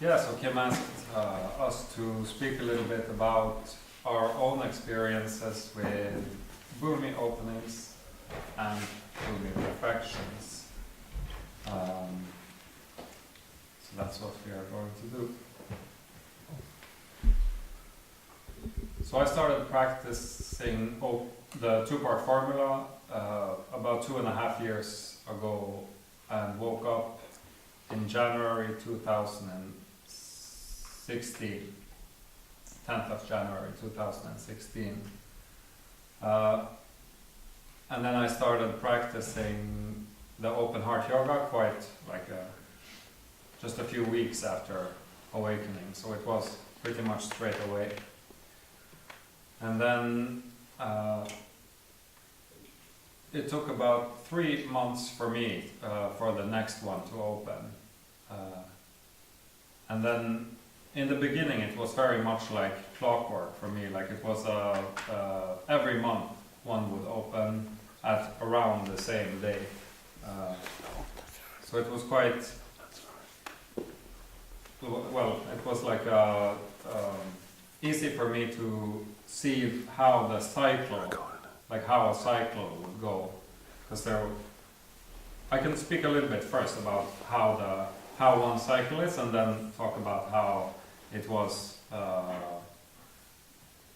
Yeah, so Kim asked us to speak a little bit about our own experiences with Bhumi openings and Bhumi reflections. So that's what we are going to do. So I started practicing the two-part formula about 2.5 years ago and woke up in January 2016, 10th of January 2016. And then I started practicing the open heart yoga quite just a few weeks after awakening, so it was pretty much straight away. And then it took about 3 months for me for the next one to open. And then in the beginning it was very much like clockwork for me, like it was every month one would open at around the same day. So it was quite, well, it was like easy for me to see how the cycle, like how a cycle would go, because I can speak a little bit first about how one cycle is, and then talk about how it was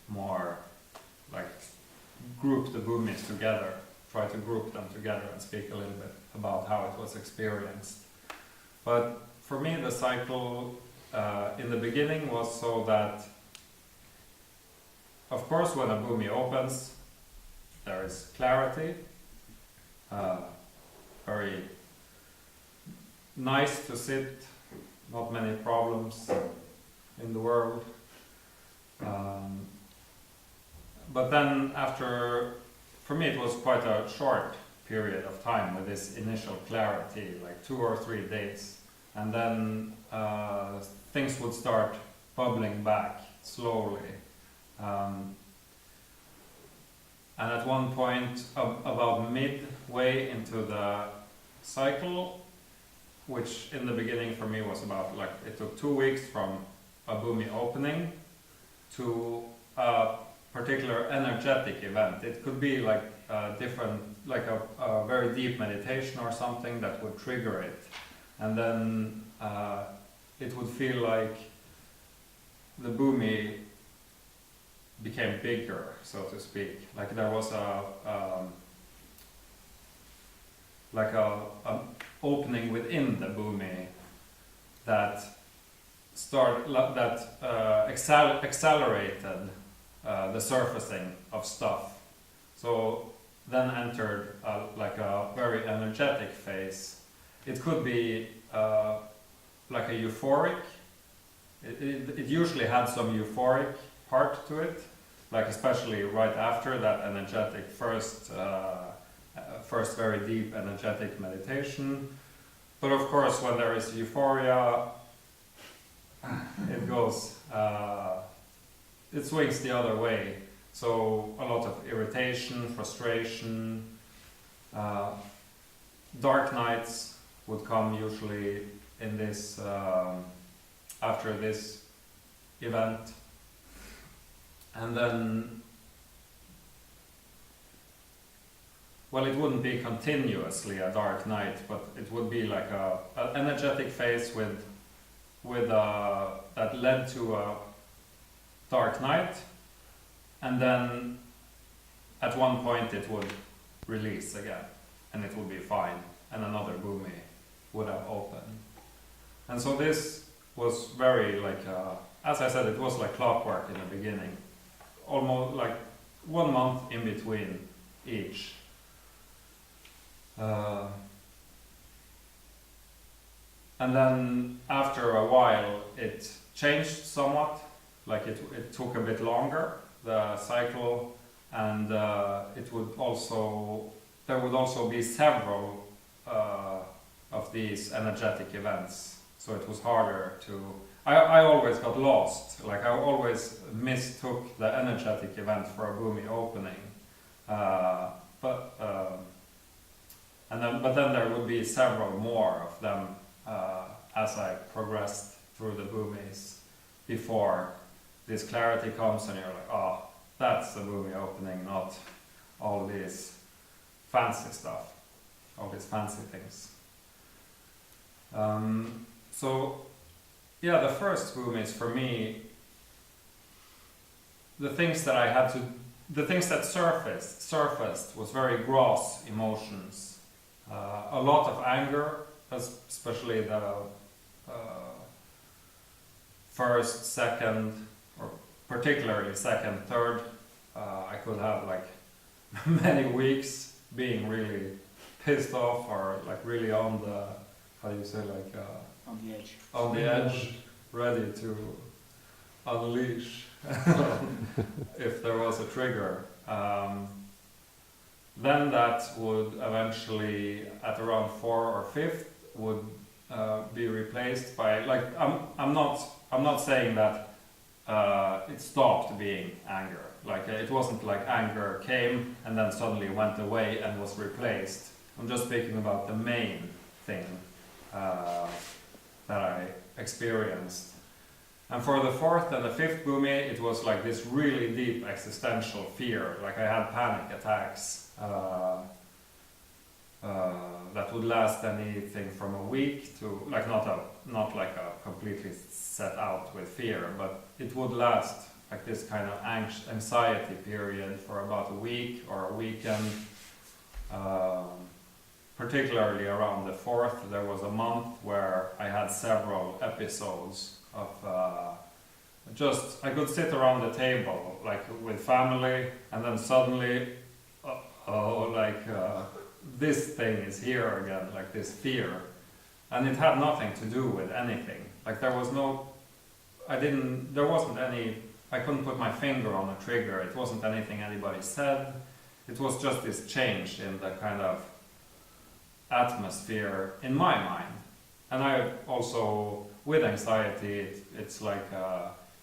more like group the Bhumis together, try to group them together and speak a little bit about how it was experienced. But for me the cycle in the beginning was so that, of course, when a Bhumi opens, there is clarity, very nice to sit, not many problems in the world. But then for me it was quite a short period of time with this initial clarity, like 2 or 3 days. And then things would start bubbling back slowly. And at one point, about midway into the cycle, which in the beginning for me was about, like, it took 2 weeks from a Bhumi opening to a particular energetic event. It could be like a different, like a very deep meditation or something that would trigger it. And then it would feel like the Bhumi became bigger, so to speak. Like there was an opening within the Bhumi that accelerated the surfacing of stuff. So then entered like a very energetic phase. It could be like a euphoric. It usually had some euphoric part to it, like especially right after that energetic first very deep energetic meditation. But of course, when there is euphoria, it goes, it swings the other way. So a lot of irritation, frustration, dark nights would come usually in this, after this event. And then, well, it wouldn't be continuously a dark night, but it would be like an energetic phase with that led to a dark night, and then at one point it would release again, and it would be fine, and another Bhumi would have opened. And so this was very like, as I said, it was like clockwork in the beginning, almost like 1 month in between each. And then after a while it changed somewhat, like it took a bit longer, the cycle, and there would also be several of these energetic events, so it was harder to, I always got lost, like I always mistook the energetic event for a Bhumi opening, but then there would be several more of them as I progressed through the Bhumis before this clarity comes and you're like, oh, that's the Bhumi opening, not all this fancy stuff, all these fancy things. So yeah, the first Bhumis for me, the things that surfaced was very gross emotions. A lot of anger, especially the first, second, or particularly second, third. I could have like many weeks being really pissed off or like really on the, how do you say, like On the edge. on the edge, ready to unleash if there was a trigger. Then that would eventually, at around 4 or 5th, would be replaced by, like, I'm not saying that it stopped being anger. Like it wasn't like anger came and then suddenly went away and was replaced. I'm just speaking about the main thing that I experienced. And for the 4th and the 5th Bhumi, it was like this really deep existential fear. Like I had panic attacks that would last anything from a week to, like, not like a completely set out with fear, but it would last like this kind of anxiety period for about a week or a weekend. Particularly around the 4th, there was a month where I had several episodes of I could sit around the table like with family, and then suddenly, this thing is here again, like this fear, and it had nothing to do with anything. Like there wasn't any. I couldn't put my finger on a trigger. It wasn't anything anybody said. It was just this change in the kind of atmosphere in my mind. And I also, with anxiety, it's like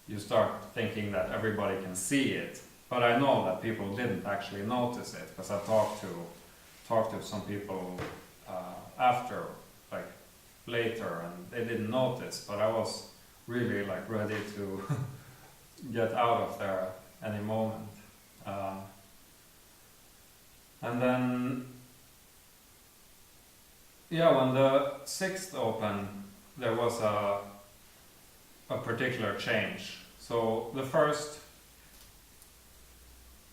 you start thinking that everybody can see it. But I know that people didn't actually notice it, because I talked to some people after, like later, and they didn't notice. But I was really like ready to get out of there any moment. And then, yeah, when the 6th opened, there was a particular change. So the first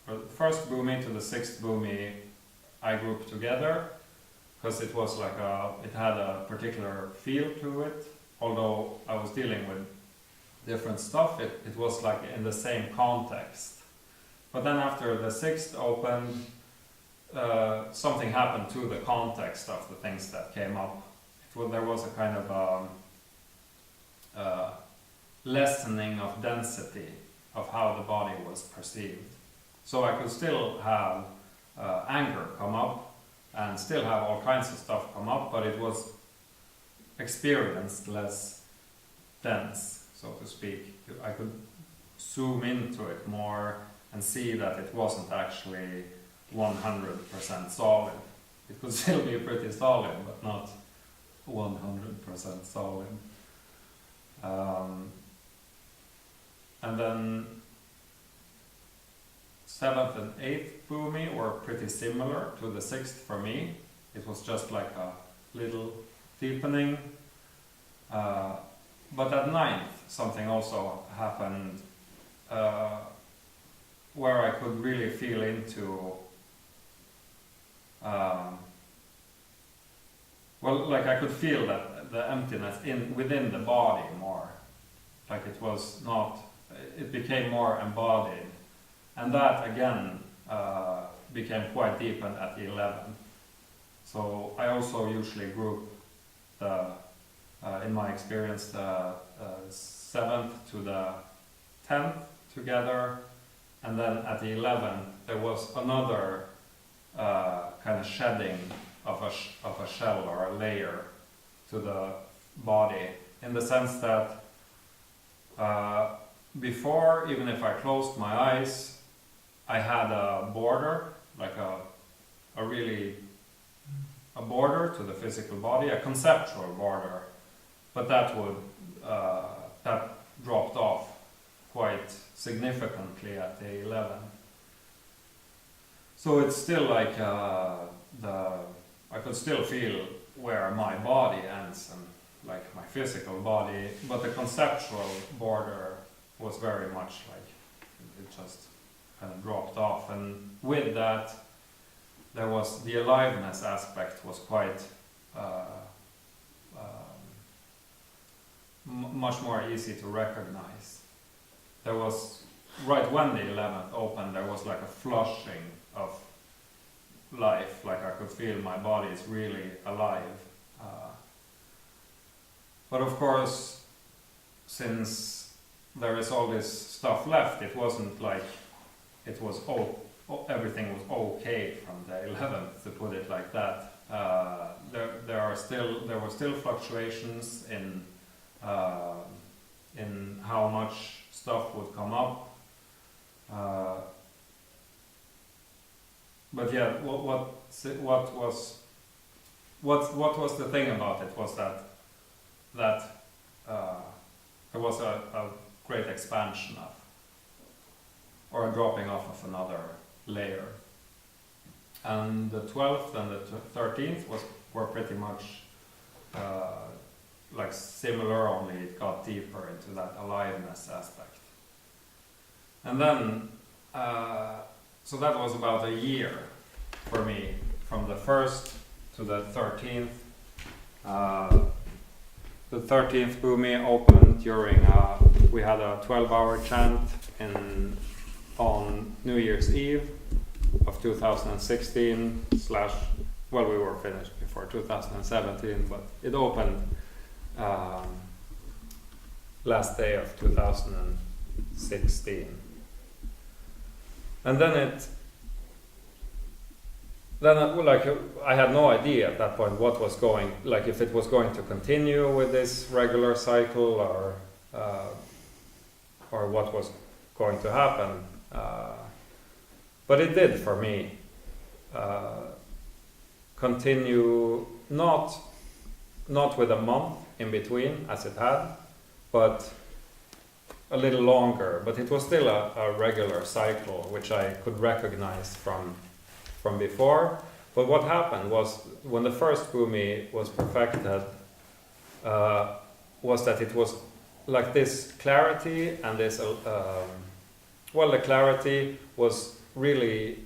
Bhumi to the 6th Bhumi, I grouped together, because it was like it had a particular feel to it. Although I was dealing with different stuff, it was like in the same context. But then after the 6th opened, something happened to the context of the things that came up. There was a kind of lessening of density of how the body was perceived. So I could still have anger come up and still have all kinds of stuff come up, but it was experienced less dense, so to speak. I could zoom into it more and see that it wasn't actually 100% solid. It could still be pretty solid, but not 100% solid. And then 7th and 8th Bhumi were pretty similar to the 6th for me. It was just like a little deepening. But at 9th, something also happened where I could really feel into I could feel that the emptiness within the body more. Like it became more embodied. And that again became quite deepened at the 11th. So I also usually group in my experience, the 7th to the 10th together. And then at the 11th, there was another kind of shedding of a shell or a layer to the body, in the sense that before, even if I closed my eyes, I had a border, like a border to the physical body, a conceptual border, but that would that dropped off quite significantly at day 11. So it's still like I could still feel where my body ends and like my physical body, but the conceptual border was very much like it just kind of dropped off, and with that there was the aliveness aspect was quite much more easy to recognize. There was, right when the 11th opened, there was like a flushing of life, like I could feel my body is really alive. But of course, since there is all this stuff left, it wasn't like it was everything was okay from the 11th, to put it like that. There were still fluctuations in how much stuff would come up. But yeah, what was the thing about it was that there was a great expansion of, or a dropping off of another layer. And the 12th and the 13th were pretty much like similar, only it got deeper into that aliveness aspect. And then, so that was about a year for me, from the 1st to the 13th. The 13th Bhumi opened during, we had a 12-hour chant on New Year's Eve of 2016 / well, we were finished before 2017, but it opened last day of 2016. And then I had no idea at that point what was going, like if it was going to continue with this regular cycle or what was going to happen. But it did for me continue, not with a month in between as it had, but a little longer. But it was still a regular cycle, which I could recognize from before. But what happened was, when the first Bhumi was perfected, was that it was like this clarity and this, the clarity was really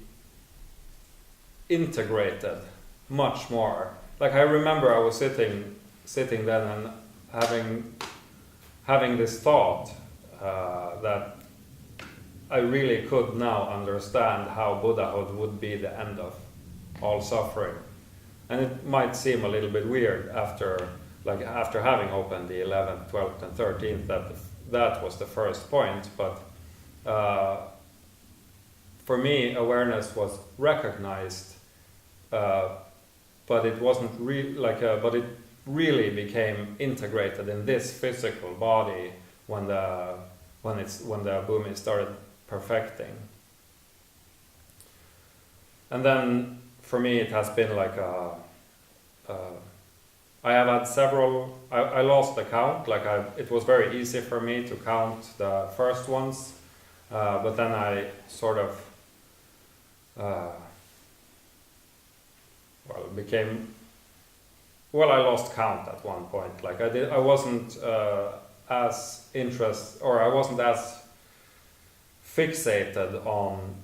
integrated much more. Like I remember I was sitting then and having this thought that I really could now understand how Buddhahood would be the end of all suffering. And it might seem a little bit weird after having opened the 11th, 12th and 13th that was the first point, but for me awareness was recognized, but it wasn't but it really became integrated in this physical body when the Bhumi started perfecting. And then for me it has been like I have had several, I lost the count, it was very easy for me to count the first ones, but then I sort of I lost count at one point. I wasn't as interested, or I wasn't as fixated on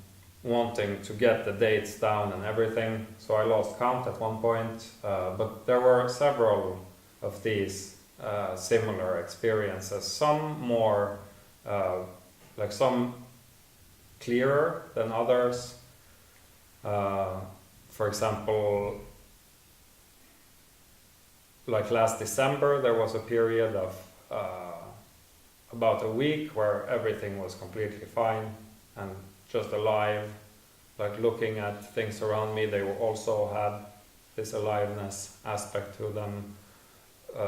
wanting to get the dates down and everything, so I lost count at one point, but there were several of these similar experiences, some more some clearer than others. For example, like last December there was a period of about a week where everything was completely fine and just alive, like looking at things around me. They also had this aliveness aspect to them.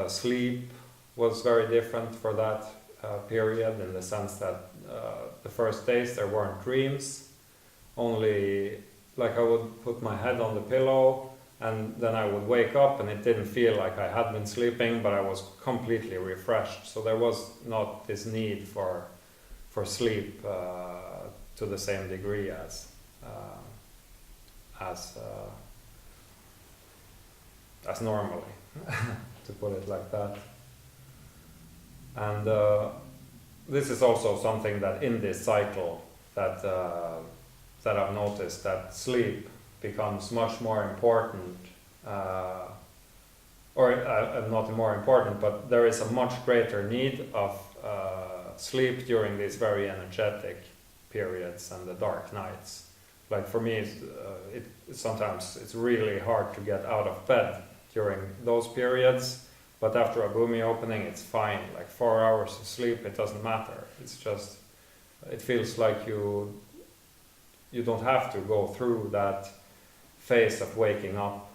Sleep was very different for that period, in the sense that the first days there weren't dreams, only like I would put my head on the pillow and then I would wake up and it didn't feel like I had been sleeping, but I was completely refreshed. So there was not this need for sleep to the same degree as normally, to put it like that. And this is also something that in this cycle that I've noticed, that sleep becomes much more important, not more important, but there is a much greater need of sleep during these very energetic periods and the dark nights. Like for me, sometimes it's really hard to get out of bed during those periods, but after a Bhumi opening, it's fine. Like 4 hours of sleep, it doesn't matter. It's just, it feels like you don't have to go through that phase of waking up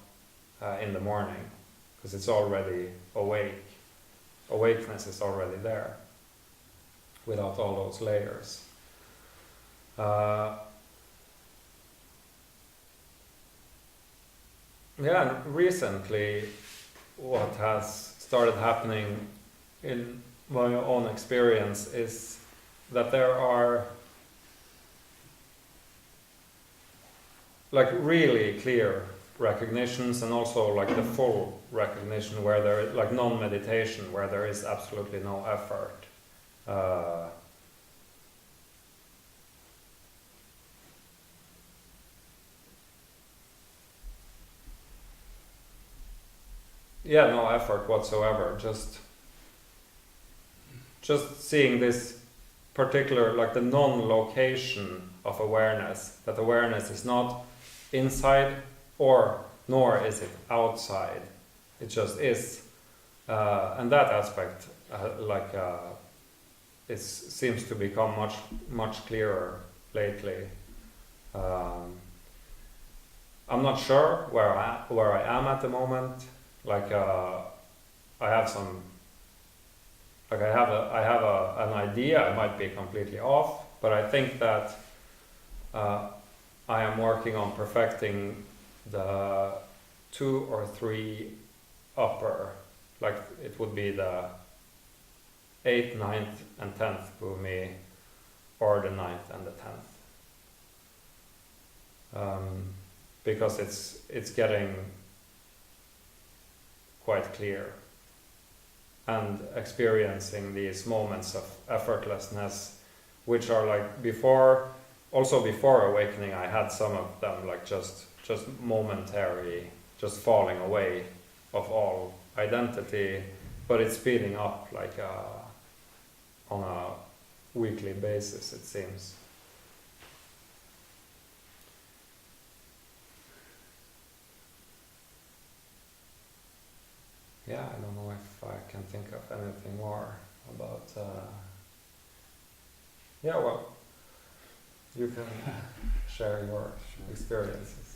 in the morning, because it's already awake. Awakeness is already there without all those layers. Yeah, and recently what has started happening in my own experience is that there are like really clear recognitions, and also like the full recognition where there is like non-meditation, where there is absolutely no effort. Yeah, no effort whatsoever. Just seeing this particular, like the non-location of awareness. That awareness is not inside, or nor is it outside. It just is, and that aspect, it seems to become much clearer lately. I'm not sure where I am at the moment. Like I have an idea. I might be completely off, but I think that I am working on perfecting the 2 or 3 upper, like it would be the 8th, 9th, and 10th Bhumi, or the 9th and the 10th, because it's getting quite clear, and experiencing these moments of effortlessness, which are like before awakening, I had some of them like just momentary, just falling away of all identity, but it's speeding up like on a weekly basis, it seems. Yeah, I don't know if I can think of anything more about. Yeah, well, you can share your experiences.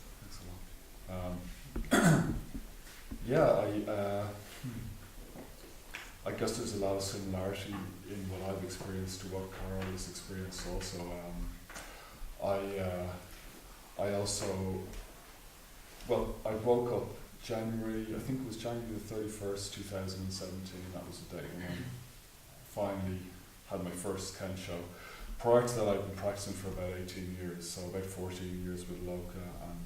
Yeah, I guess there's a lot of similarity in what I've experienced to what Karl has experienced also. I also, well, I woke up January, I think it was January the 31st, 2017, that was the day when I finally had my first Ken show. Prior to that, I'd been practicing for about 18 years, so about 14 years with Loka and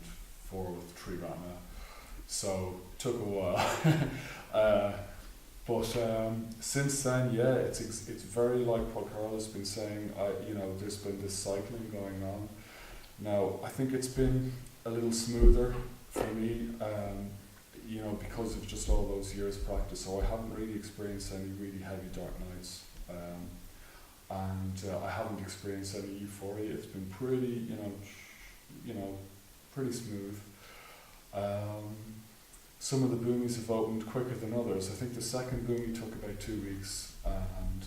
4 with Tri Rama. So it took a while. But since then, yeah, it's very like what Karl has been saying. There's been this cycling going on. Now, I think it's been a little smoother for me, because of just all those years of practice. So I haven't really experienced any really heavy dark nights, and I haven't experienced any euphoria. It's been pretty, pretty smooth. Some of the Bhumis have opened quicker than others. I think the second Bhumi took about 2 weeks, and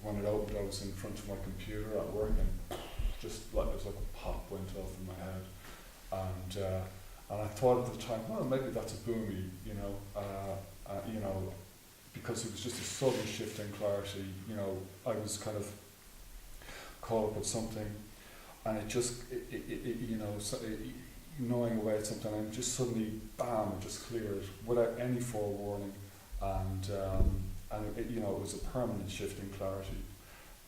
when it opened, I was in front of my computer at work, and just like it was like a pop went off in my head, and I thought at the time, well, maybe that's a Bhumi, because it was just a sudden shift in clarity. I was kind of caught up with something, and it just, gnawing away at something, and just suddenly, bam, it just cleared without any forewarning, and it, you know, it was a permanent shift in clarity,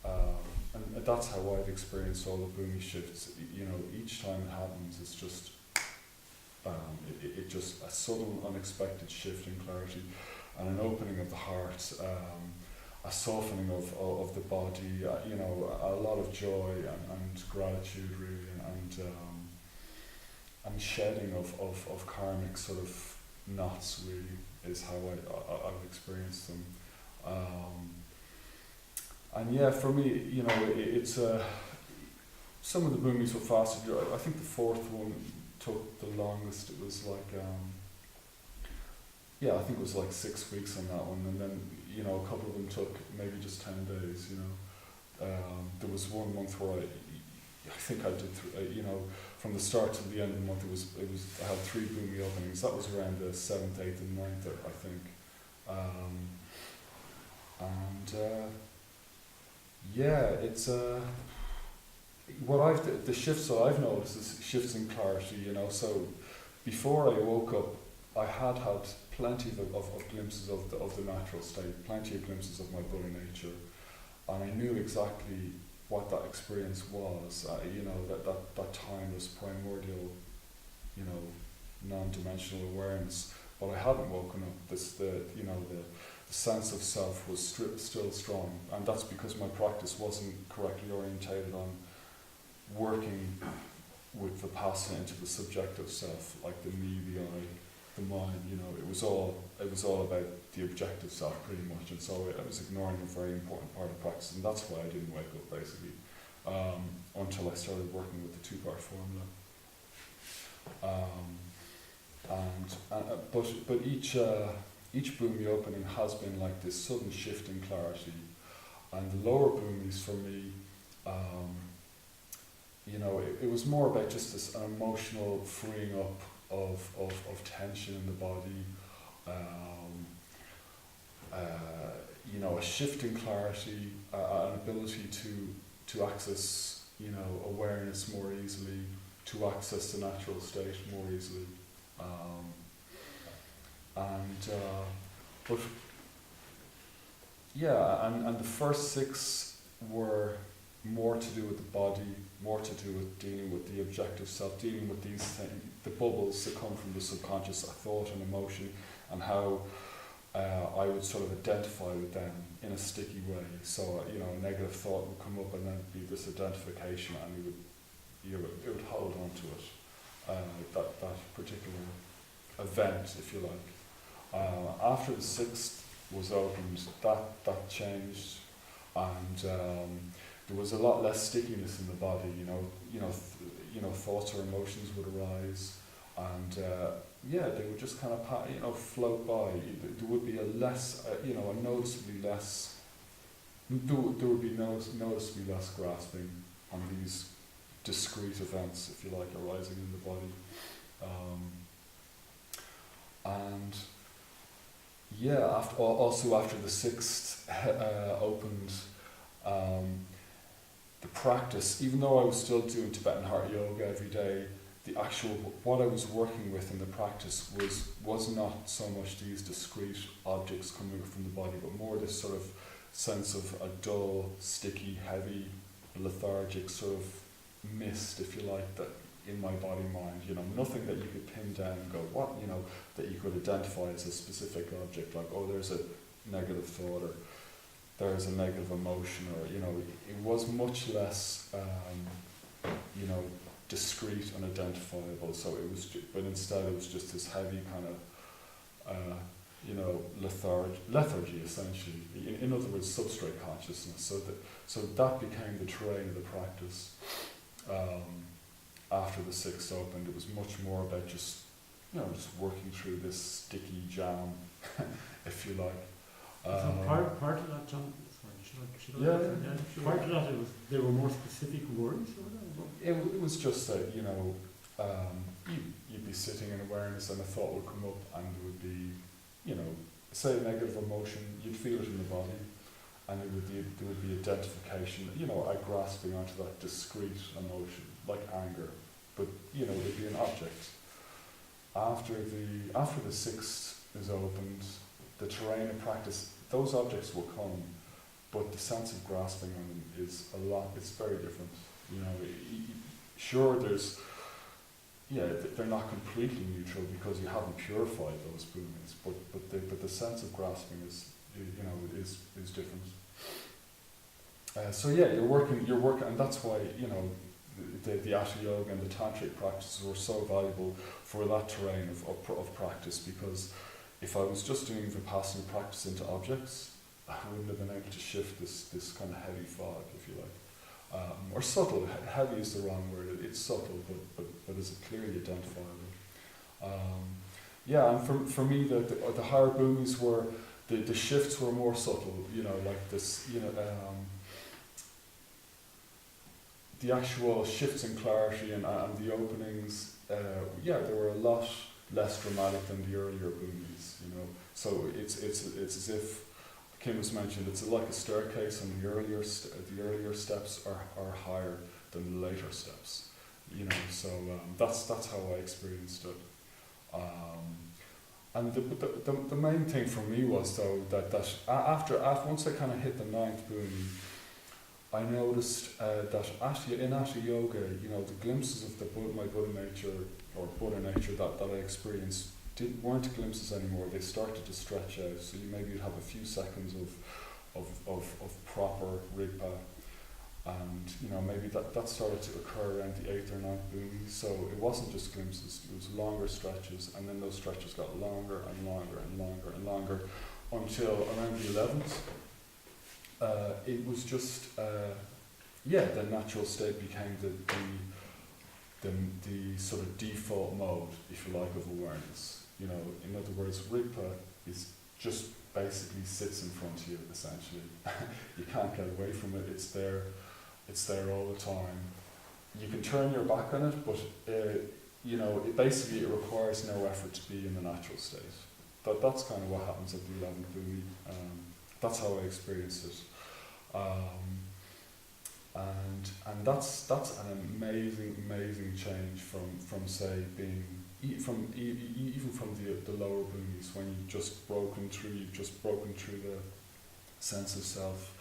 and that's how I've experienced all the Bhumi shifts. You know, each time it happens, it's just, it just a sudden, unexpected shift in clarity, and an opening of the heart, a softening of the body, you know, a lot of joy and gratitude, really, and shedding of karmic sort of knots, really, is how I've experienced them. And yeah, for me, you know, it's some of the Bhumis were faster. I think the fourth one took the longest. It was like, yeah, I think it was like 6 weeks on that one, and then, you know, a couple of them took maybe just 10 days, you know. There was 1 month where I think I did, you know, from the start to the end of the month, it was I had 3 Bhumi openings. That was around the 7th, 8th and 9th, I think. Yeah, it's the shifts that I've noticed is shifts in clarity, you know. So before I woke up, I had plenty of glimpses of the natural state, plenty of glimpses of my Buddha nature, and I knew exactly what that experience was, you know, that timeless, primordial, you know, non-dimensional awareness. But I hadn't woken up. The sense of self was still strong, and that's because my practice wasn't correctly orientated on working with Vipassana into the subjective self, like the me, the I, the mind. You know, it was all about the objective self, pretty much, and so I was ignoring a very important part of practice, and that's why I didn't wake up, basically, until I started working with the 2-part formula. But each Bhumi opening has been like this sudden shift in clarity, and the lower Bhumis for me, you know, it was more about just this emotional freeing up of tension in the body, you know, a shift in clarity, an ability to access, you know, awareness more easily, to access the natural state more easily. But yeah, and the first 6 were more to do with the body, more to do with dealing with the objective self, dealing with these things, the bubbles that come from the subconscious, thought and emotion, and how I would sort of identify with them in a sticky way. So, you know, a negative thought would come up, and then be this identification, and it would hold on to it, that particular event, if you like. After the 6th was opened, that changed, and there was a lot less stickiness in the body. You know, thoughts or emotions would arise, and yeah, they would just kind of float by. There would be a noticeably less. There would be noticeably less grasping on these discrete events, if you like, arising in the body. And yeah, after the 6th opened, the practice, even though I was still doing Tibetan Heart Yoga every day, the actual, what I was working with in the practice was not so much these discrete objects coming from the body, but more this sort of sense of a dull, sticky, heavy, lethargic sort of mist, if you like, that in my body mind, you know, nothing that you could pin down and go, what, you know, that you could identify as a specific object, like, oh, there's a negative thought, or there's a negative emotion, or, you know, it was much less, you know, discrete and identifiable. So it was, but instead it was just this heavy kind of, you know, lethargy essentially. In other words, substrate consciousness. So that became the terrain of the practice. After the 6th opened, it was much more about just working through this sticky jam, if you like. So part of that, John, should I Yeah. part of that, there were more specific words? It was just that, you know, you'd be sitting in awareness and a thought would come up, and there would be, you know, say a negative emotion, you'd feel it in the body, and there would be identification, you know, a grasping onto that discrete emotion, like anger, but you know, it'd be an object. After the sixth is opened, the terrain of practice, those objects will come, but the sense of grasping on them is a lot. It's very different. You know, sure, they're not completely neutral because you haven't purified those Bhumis, but the sense of grasping is different. So yeah, you're working, and that's why, you know, the Hatha Yoga and the Tantric practices were so valuable for that terrain of practice, because if I was just doing Vipassana practice into objects, I wouldn't have been able to shift this kind of heavy fog, if you like. Or subtle, heavy is the wrong word, it's subtle, but it's clearly identifiable. And for me, the higher Bhumis were, the shifts were more subtle, you know, like this, you know, the actual shifts in clarity and the openings, they were a lot less dramatic than the earlier Bhumis, you know. So it's as if Kim has mentioned, it's like a staircase, and the earlier steps are higher than the later steps, you know. So that's how I experienced it. And the main thing for me was though that after once I kind of hit the ninth Bhumi, I noticed that in Hatha Yoga, you know, the glimpses of my Buddha nature that I experienced weren't glimpses anymore. They started to stretch out. So you'd have a few seconds of proper Rigpa, and you know, maybe that started to occur around the 8th or 9th Bhumi. So it wasn't just glimpses; it was longer stretches, and then those stretches got longer and longer and longer and longer until around the 11th. It was just, the natural state became the sort of default mode, if you like, of awareness. You know, in other words, Rigpa is just basically sits in front of you, essentially. You can't get away from it. It's there all the time. You can turn your back on it, but you know, it requires no effort to be in the natural state. That's kind of what happens at the 11th Bhumi. That's how I experienced it. And that's an amazing change from say being even from the lower Bhumis, when you've just broken through the sense of self,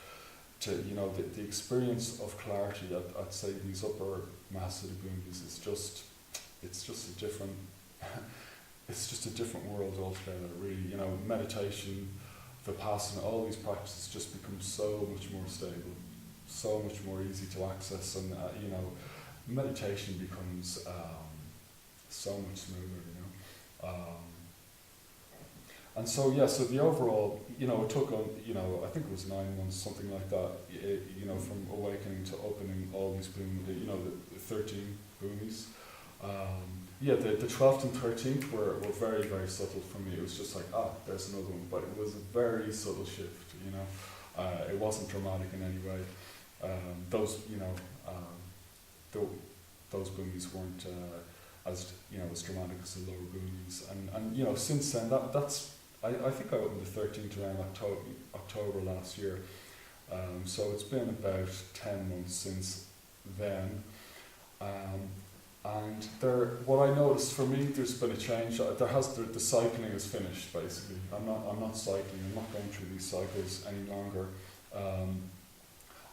to, you know, the experience of clarity at say these upper Mahasiddha Bhumis is just a different it's just a different world altogether, really. You know, meditation, Vipassana, all these practices just become so much more stable, so much more easy to access, and you know, meditation becomes so much smoother, you know. And so so the overall, you know, it took you know, I think it was 9 months, something like that, you know, from awakening to opening all these you know, the 13 Bhumis. The 12th and 13th were very, very subtle for me. It was just like, there's another one, but it was a very subtle shift, you know. It wasn't dramatic in any way. Those, you know, those Bhumis weren't as, you know, as dramatic as the lower Bhumis. And you know, since then, that's I think I opened the 13th around October last year. So it's been about 10 months since then. And what I noticed, for me, there's been a change. The cycling is finished, basically. I'm not cycling. I'm not going through these cycles any longer.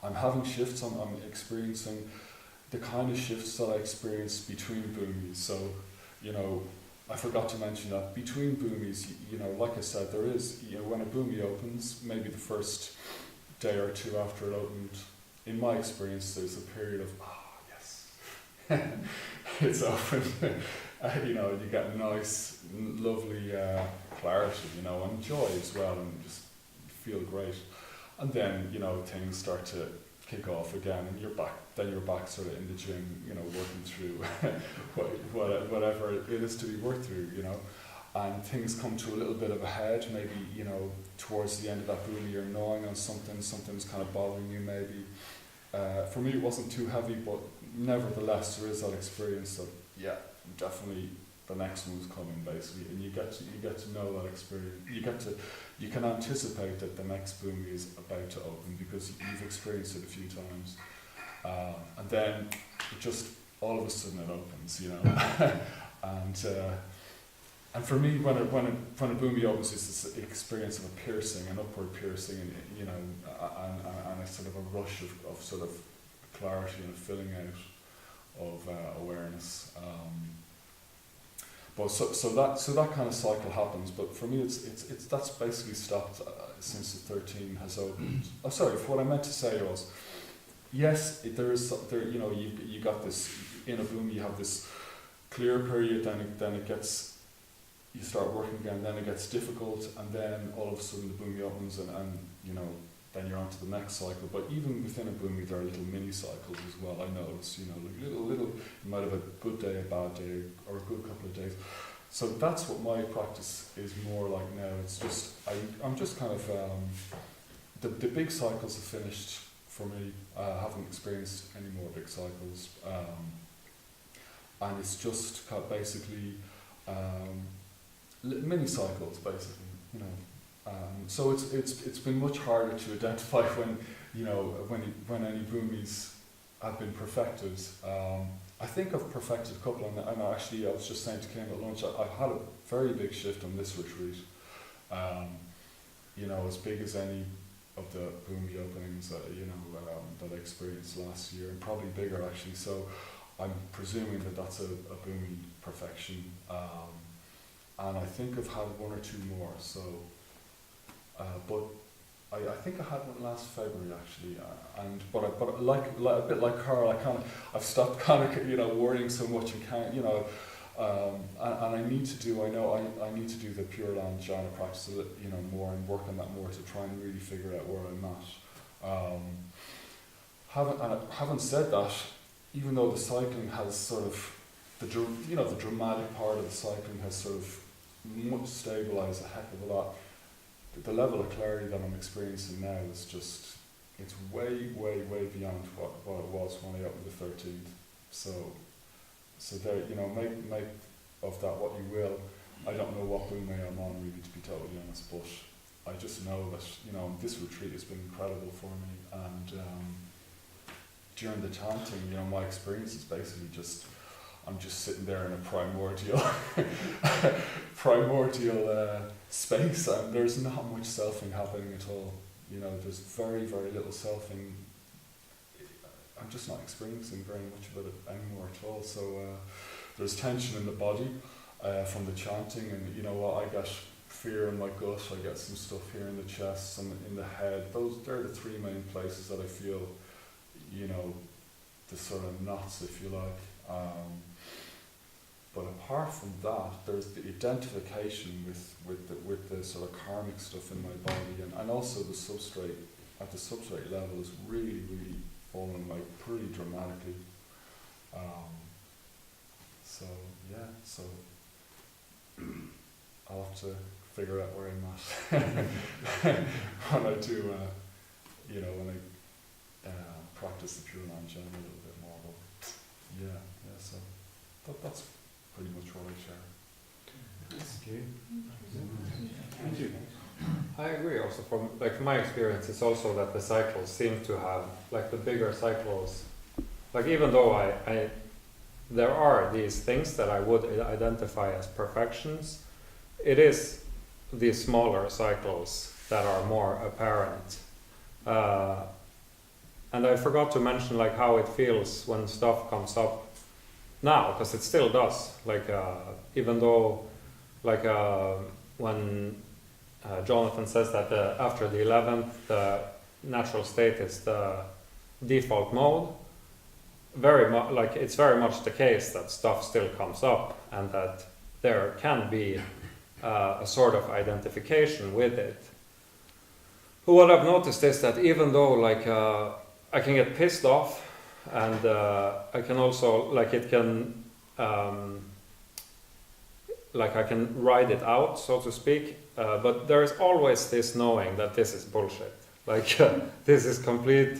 I'm having shifts. I'm experiencing the kind of shifts that I experienced between Bhumis. So, you know, I forgot to mention that between Bhumis, you know, like I said, there is, you know, when a Bhumi opens, maybe the first day or two after it opened, in my experience, there's a period of, yes, it's open. You know, you get nice, lovely clarity, you know, and joy as well, and just feel great. And then, you know, things start to kick off again, and you're back sort of in the gym, you know, working through whatever it is to be worked through, you know. And things come to a little bit of a head, maybe, you know, towards the end of that Bhumi, you're gnawing on something's kind of bothering you, maybe. For me, it wasn't too heavy, but nevertheless, there is that experience of, definitely the next one's coming, basically, and you get to know that experience. You can anticipate that the next Bhumi is about to open because you've experienced it a few times, and then all of a sudden it opens, you know. And for me, when a boomy opens, it's this experience of a piercing, an upward piercing, and you know, and a sort of a rush of sort of clarity and a filling out of awareness. But so that kind of cycle happens. But for me, it's that's basically stopped since the 13 has opened. Oh, sorry. What I meant to say was, yes, there you know, you got this in a boom. You have this clear period, then it gets, you start working again, then it gets difficult, and then all of a sudden the boomy opens, and you know, then you're on to the next cycle. But even within a boomy, there are little mini cycles as well. I notice, you know, like little. You might have a good day, a bad day, or a good couple of days. So that's what my practice is more like now. It's just I'm just kind of the big cycles have finished for me. I haven't experienced any more big cycles, and it's just basically mini cycles, basically, you know. So it's been much harder to identify when, you know, when any boomies have been perfected. I think I've perfected a couple, and actually I was just saying to Kim at lunch, I've had a very big shift on this retreat. You know, as big as any of the boomy openings that that I experienced last year, and probably bigger actually. So I'm presuming that that's a boomy perfection. And I think I've had one or two more. So, but I think I had one last February actually. But like a bit like Karl, I've stopped kind of, you know, worrying so much and can't, you know. And I need to do. I know I need to do the Pure Land jhana practice, you know, more, and work on that more to try and really figure out where I'm at. Having said that, even though the cycling has sort of the dramatic part of the cycling has sort of much stabilized a heck of a lot, the level of clarity that I'm experiencing now is just, it's way beyond what it was when I opened the 13th. So there, you know, make of that what you will. I don't know what boom I'm on, really, to be totally honest, but I just know that, you know, this retreat has been incredible for me, and during the chanting, you know, my experience is basically just, I'm just sitting there in a primordial space, and there's not much selfing happening at all. You know, there's very little selfing. I'm just not experiencing very much of it anymore at all. So there's tension in the body from the chanting, and you know what, I get fear in my gut, I get some stuff here in the chest, some in the head. They're the three main places that I feel, you know, the sort of knots, if you like. But apart from that, there's the identification with the sort of karmic stuff in my body, and also the substrate, at the substrate level, is really fallen away pretty dramatically. So I'll have to figure out where I'm at when I do, you know, when I practice the Pure Land jhana a little bit more. But so that's pretty much what I share. Okay. Thank you. I agree. Also, from my experience, it's also that the cycles seem to have, like the bigger cycles, like even though I there are these things that I would identify as perfections, it is these smaller cycles that are more apparent. And I forgot to mention like how it feels when stuff comes up now, because it still does. Like even though, like when Jonathan says that after the 11th, the natural state is the default mode. It's very much the case that stuff still comes up, and that there can be a sort of identification with it. But what I've noticed is that even though like I can get pissed off, and I can also like it can like I can ride it out, so to speak, but there is always this knowing that this is bullshit, like this is complete,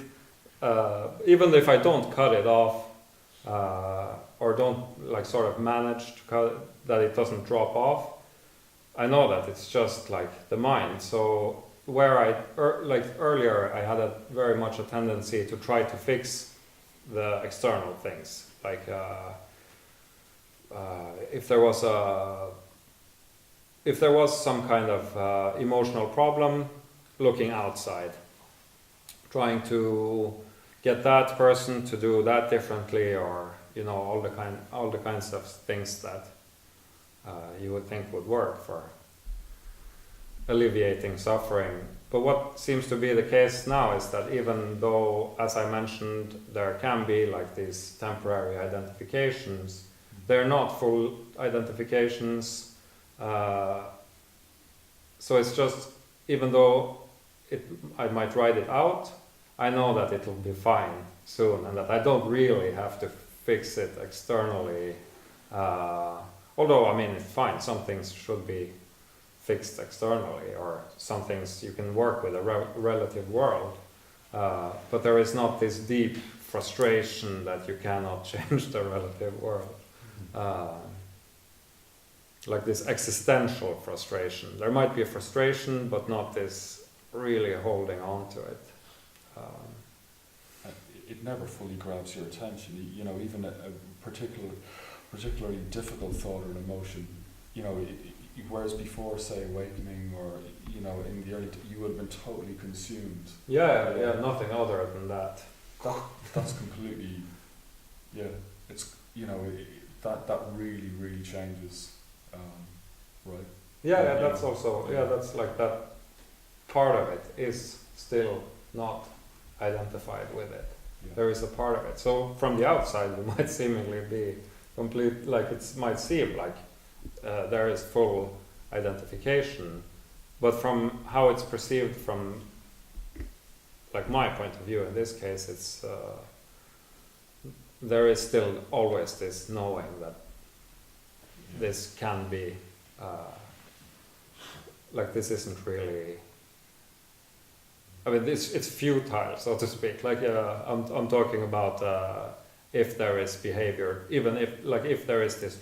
even if I don't cut it off or don't like sort of manage to cut it, that it doesn't drop off, I know that it's just like the mind. So where like earlier I had very much a tendency to try to fix the external things. Like if there was some kind of emotional problem, looking outside, trying to get that person to do that differently, or all the kinds of things that you would think would work for alleviating suffering. But what seems to be the case now is that even though, as I mentioned, there can be like these temporary identifications, they're not full identifications. So it's just, even though I might write it out, I know that it will be fine soon, and that I don't really have to fix it externally. Although, I mean, it's fine. Some things should be fixed externally, or some things you can work with a relative world. But there is not this deep frustration that you cannot change the relative world. Like this existential frustration. There might be a frustration, but not this really holding on to it. It never fully grabs your attention. Even a particularly difficult thought or emotion, whereas before, say, awakening, or in the early, you would have been totally consumed. Yeah, nothing other than that. That's completely, it's that really changes, right? Yeah, that's also that's like that part of it is still not identified with it. Yeah. There is a part of it. So from the outside, it might seemingly be complete, like it might seem like there is full identification, but from how it's perceived from like my point of view in this case, it's there is still always this knowing that this can be like this isn't really, I mean, it's futile, so to speak. Like I'm talking about if there is behavior, even if there is this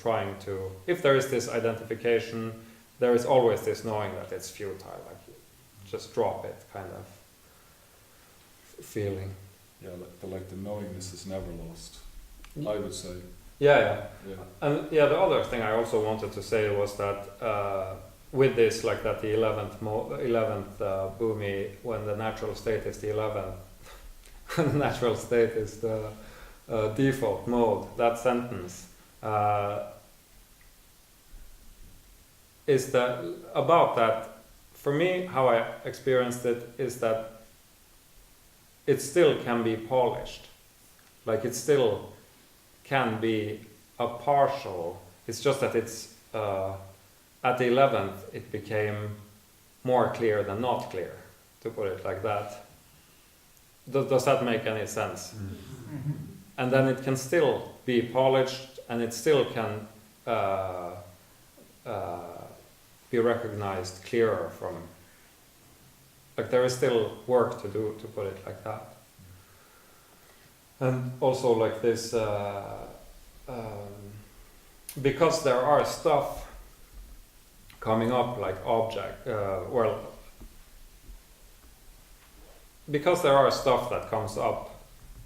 if there is this identification, there is always this knowing that it's futile, like just drop it kind of feeling. Yeah, like the knowingness is never lost, I would say. Yeah. Yeah. And the other thing I also wanted to say was that with this, like that the 11th Bhumi, when the natural state is the 11th, the natural state is the default mode, that sentence is that, about that, for me, how I experienced it is that it still can be polished. Like it still can be a partial, it's just that it's at the 11th it became more clear than not clear, to put it like that. Does that make any sense? Mm-hmm. And then it can still be polished, and it still can be recognized clearer from, like there is still work to do, to put it like that. And also like this, because there are stuff coming up like because there are stuff that comes up,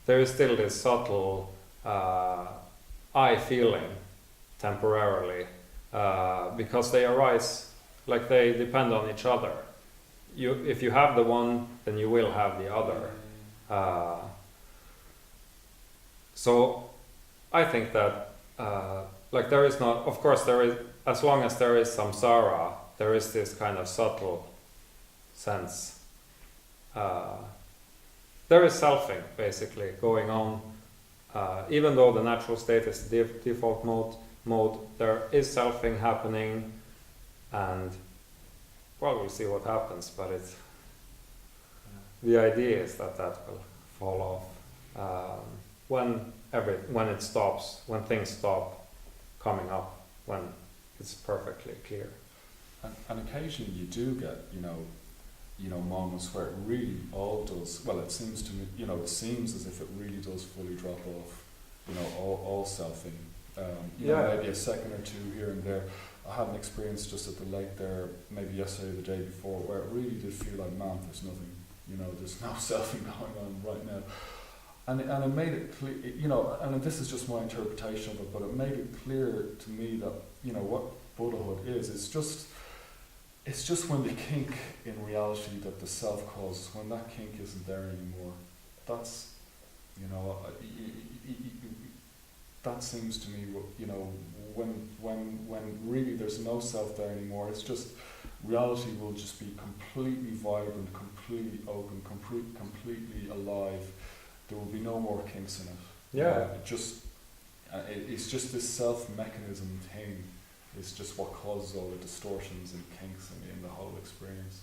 there is still this subtle I feeling temporarily, because they arise, like they depend on each other. If you have the one, then you will have the other. So I think that like there is not, of course there is, as long as there is samsara, there is this kind of subtle sense. There is selfing basically going on, even though the natural state is the default mode, there is selfing happening, and well, we'll see what happens, but the idea is that will fall off when it stops, when things stop coming up, when it's perfectly clear. And occasionally you do get, moments where it really all does, well, it seems to me, it seems as if it really does fully drop off, all selfing. Maybe a second or two here and there. I had an experience just at the lake there, maybe yesterday or the day before, where it really did feel like, man, there's nothing, there's no selfing going on right now. and it made it clear, you know, and this is just my interpretation of it, but it made it clear to me that, you know, what Buddhahood is. It's just when the kink in reality that the self causes, when that kink isn't there anymore. That's, you know, that seems to me, you know, when really there's no self there anymore, it's just, reality will just be completely vibrant, completely open, completely alive. There will be no more kinks in it. Yeah. It's just this self-mechanism thing. It's just what causes all the distortions and kinks in the whole experience.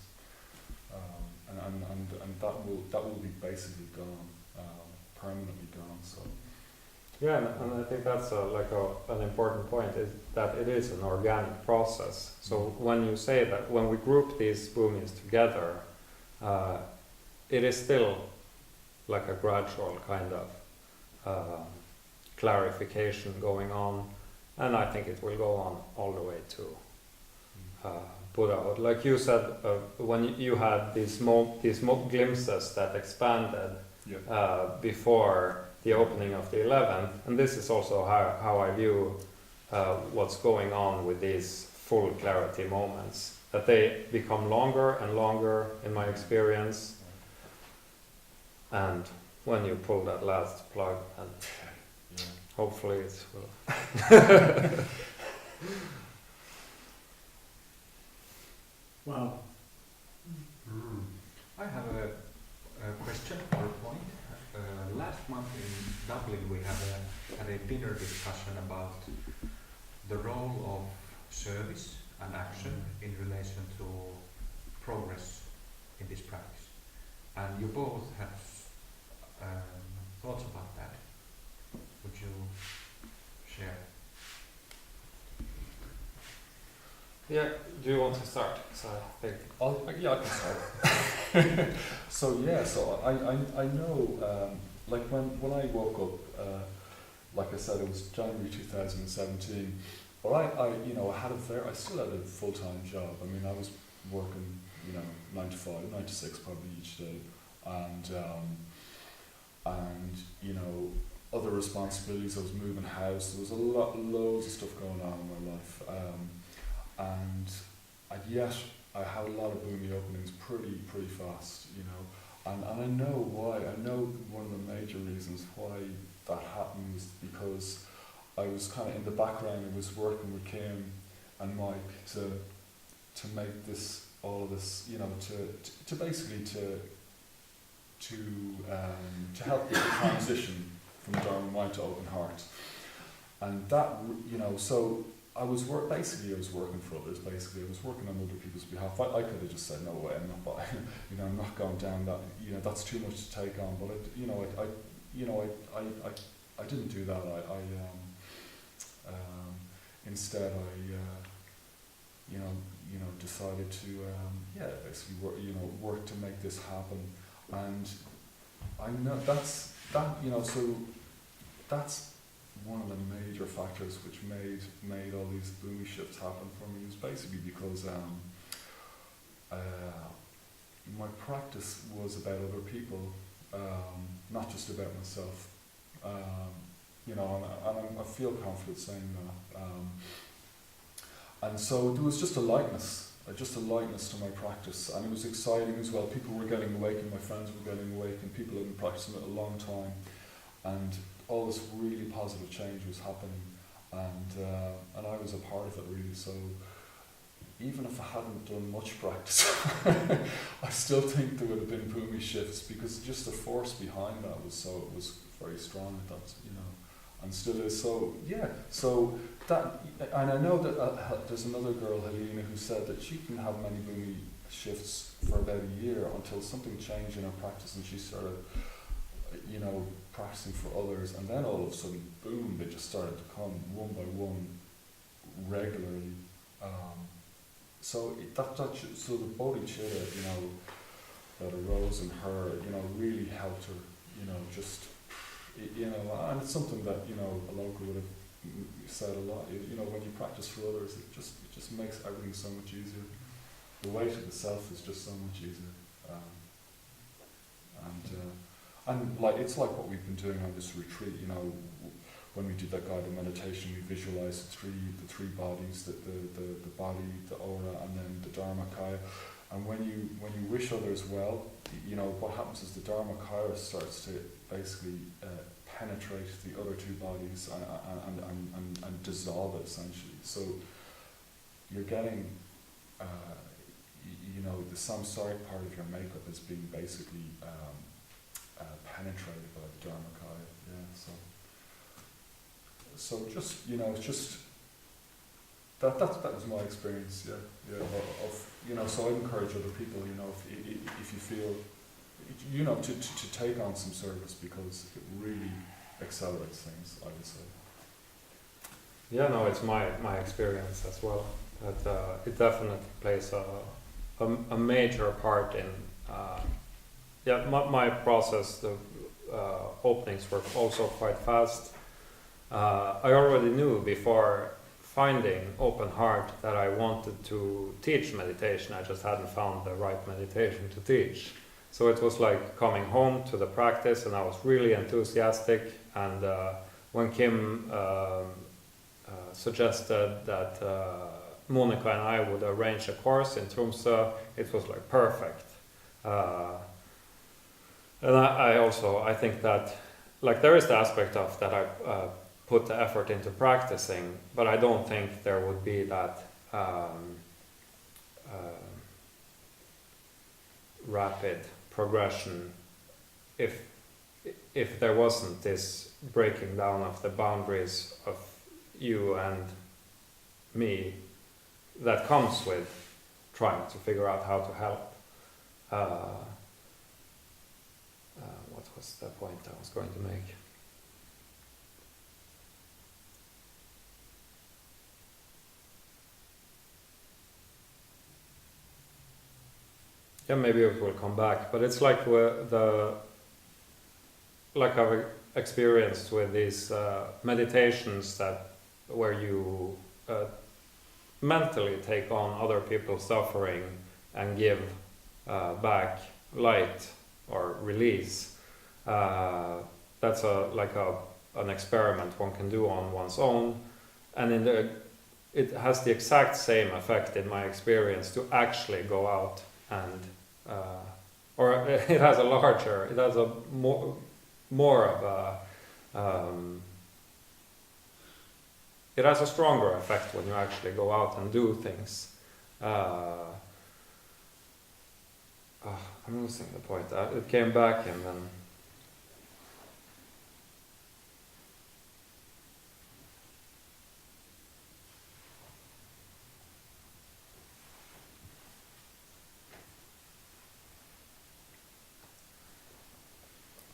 And that will be basically gone, permanently gone. So. Yeah, and I think that's an important point, is that it is an organic process. So when you say that, when we group these Bhumis together, it is still like a gradual kind of clarification going on, and I think it will go on all the way to Buddhahood. Like you said, when you had these glimpses that expanded before the opening of the 11th, and this is also how I view what's going on with these full clarity moments, that they become longer and longer in my experience, and when you pull that last plug, and hopefully it will. Wow. I have a question or a point. Last month in Dublin we had a dinner discussion about the role of service and action in relation to progress in this practice. And you both have thoughts about that. Would you share? Yeah, do you want to start? So I think I can start. So I know, like when I woke up, like I said, it was January 2017. But I still had a full-time job. I mean, I was working, 9 to 5, 9 to 6 probably each day, and other responsibilities. I was moving house. There was loads of stuff going on in my life, and yet I had a lot of Bhumi openings pretty fast, and I know why. I know one of the major reasons why that happened was because I was kind of in the background. I was working with Kim and Mike to make all of this, to basically to help with the transition from Dharma Mind to Open Heart, and that, so I was working for others. Basically, I was working on other people's behalf. I could have just said no way. I'm not buying. I'm not going down that. That's too much to take on. But I didn't do that. Instead I decided to basically work to make this happen. And I know that's one of the major factors which made all these Bhumi shifts happen for me. Is basically because my practice was about other people, not just about myself. And I feel confident saying that. And so there was just a lightness to my practice, and it was exciting as well. People were getting awakened, my friends were getting awakened, people had been practicing it a long time, and all this really positive change was happening, and I was a part of it really. So even if I hadn't done much practice, I still think there would have been Bhumi shifts, because just the force behind that was very strong. That and still is. So so that, and I know that there's another girl, Helena, who said that she can have many Bhumi shifts for about a year until something changed in her practice, and she started, practicing for others, and then all of a sudden, boom, they just started to come one by one, regularly. So so the bodhicitta, that arose in her, really helped her, just, and it's something that, a local would have said a lot. When you practice for others, it just makes everything so much easier. The weight of the self is just so much easier. And like it's like what we've been doing on this retreat. You know, when we did that guided meditation, we visualized the three bodies, the body, the aura, and then the Dharmakaya. And when you wish others well, you know what happens is the Dharmakaya starts to basically penetrate the other two bodies and dissolve it essentially. So you're getting, you know, the samsaric part of your makeup is being basically penetrated by the Dharmakaya. Yeah, so just, you know, it's just that was my experience. Yeah, of you know. So I encourage other people, you know, if you feel, you know, to take on some service, because it really accelerates things, I would say. Yeah, no, it's my experience as well. That it definitely plays a major part in. My process. The openings were also quite fast. I already knew before finding Open Heart that I wanted to teach meditation. I just hadn't found the right meditation to teach. So it was like coming home to the practice, and I was really enthusiastic. And when Kim suggested that Monica and I would arrange a course in Tromsø, it was like perfect. And I think that, like, there is the aspect of that I put the effort into practicing, but I don't think there would be that rapid progression if there wasn't this breaking down of the boundaries of you and me that comes with trying to figure out how to help. What was the point I was going to make? Yeah, maybe it will come back, but it's like like I've experienced with these meditations where you mentally take on other people's suffering and give back light or release. That's an experiment one can do on one's own, and it has the exact same effect in my experience to actually go out and or it has a more of a it has a stronger effect when you actually go out and do things. I'm losing the point. It came back and then.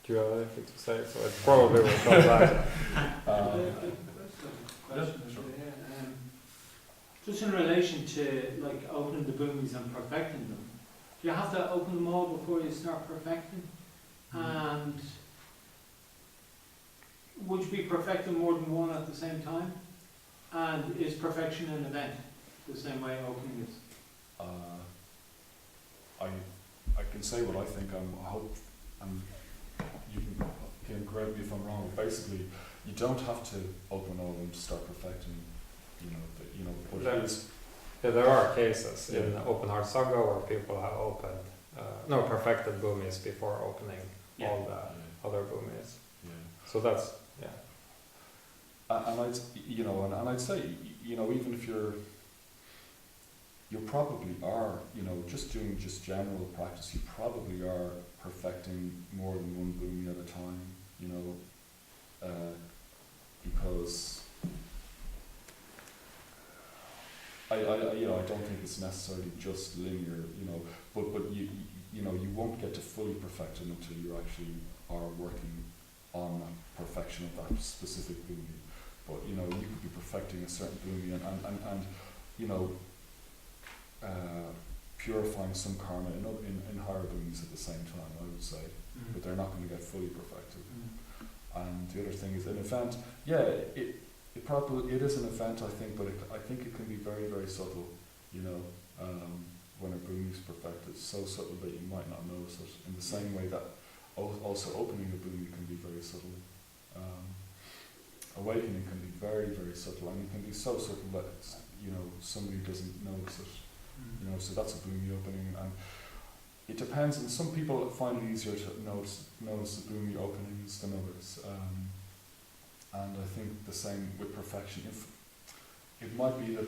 Do you have anything to say? So it probably will come back. Just in relation to like opening the boomies and perfecting them, do you have to open them all before you start perfecting? And would you be perfecting more than one at the same time? And is perfection an event the same way opening is? I can say what I think. I hope, and you can correct me if I'm wrong. But basically, you don't have to open all of them to start perfecting. But it is. Yeah, there are cases in Yeah. Open Heart Sangha where people have opened, perfected Bhumis before opening all the other Bhumis. Yeah. So that's, And I'd say, even if you probably are, just doing just general practice, you probably are perfecting more than one Bhumi at a time, because I don't think it's necessarily just linear, but you won't get to fully perfect it until you actually are working on perfection of that specific Bhumi. But you could be perfecting a certain Bhumi and purifying some karma in higher Bhumis at the same time, I would say, but they're not going to get fully perfected. And the other thing is an event. Yeah, it is an event, I think, but I think it can be very, very subtle. When a Bhumi is perfected, so subtle that you might not notice it. In the same way that Also, opening a boomy can be very subtle. Awakening can be very, very subtle, and it can be so subtle that it's, somebody doesn't notice it. So that's a boomy opening, and it depends. And some people find it easier to notice the boomy openings than others. And I think the same with perfection. If it might be that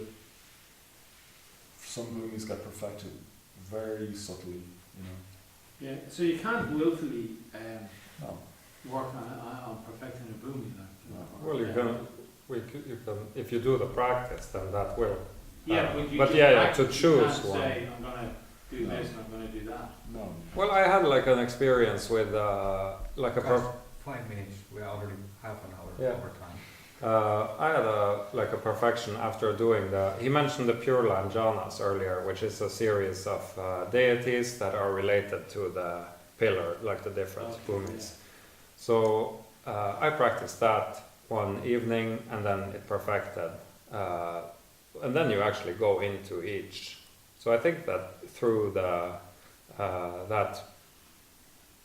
some boomies get perfected very subtly, Yeah, so you can't willfully No. work on perfecting a boomy. Well, you can, if you do the practice, then that will. Yeah, but you but just yeah, practice, to choose you can't one. say, I'm going to do No. this and I'm going to do that. No. Well, I had like an experience with like a. Guys, 5 minutes. We are already half an hour Yeah. over time. I had a perfection after doing he mentioned the Pure Land Jhanas earlier, which is a series of deities that are related to the pillar, like the different bhumis. So I practiced that one evening, and then it perfected. And then you actually go into each. So I think that through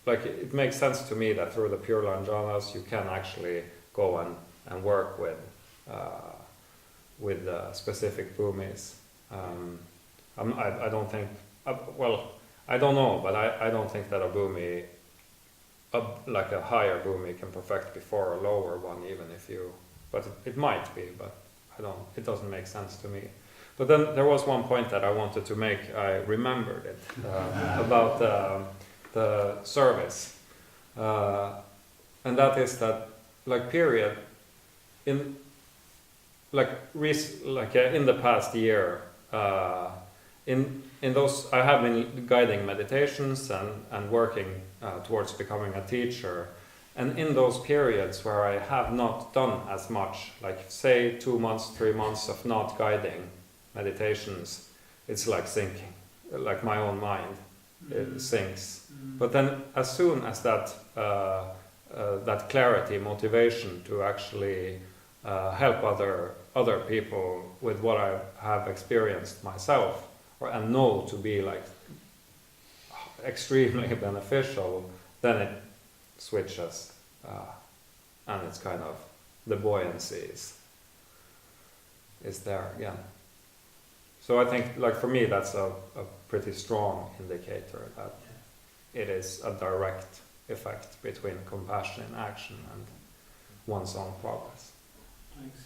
it makes sense to me that through the Pure Land Jhanas you can actually go and work with specific bhumis. I don't think, I don't know, but I don't think that a bhumi, like a higher bhumi, can perfect before a lower one, even if you, but it might be, but it doesn't make sense to me. But then there was one point that I wanted to make, I remembered it, about the service. And that is that, period, in the past year, in those, I have been guiding meditations and working towards becoming a teacher, and in those periods where I have not done as much, like say 2 months, 3 months of not guiding meditations, it's like sinking, like my own mind, it sinks. But then as soon as that clarity, motivation to actually help other people with what I have experienced myself, and know to be like extremely beneficial, then it switches, and it's kind of, the buoyancy is there again. So I think, for me, that's a pretty strong indicator that it is a direct effect between compassion in action and one's own progress. Thanks.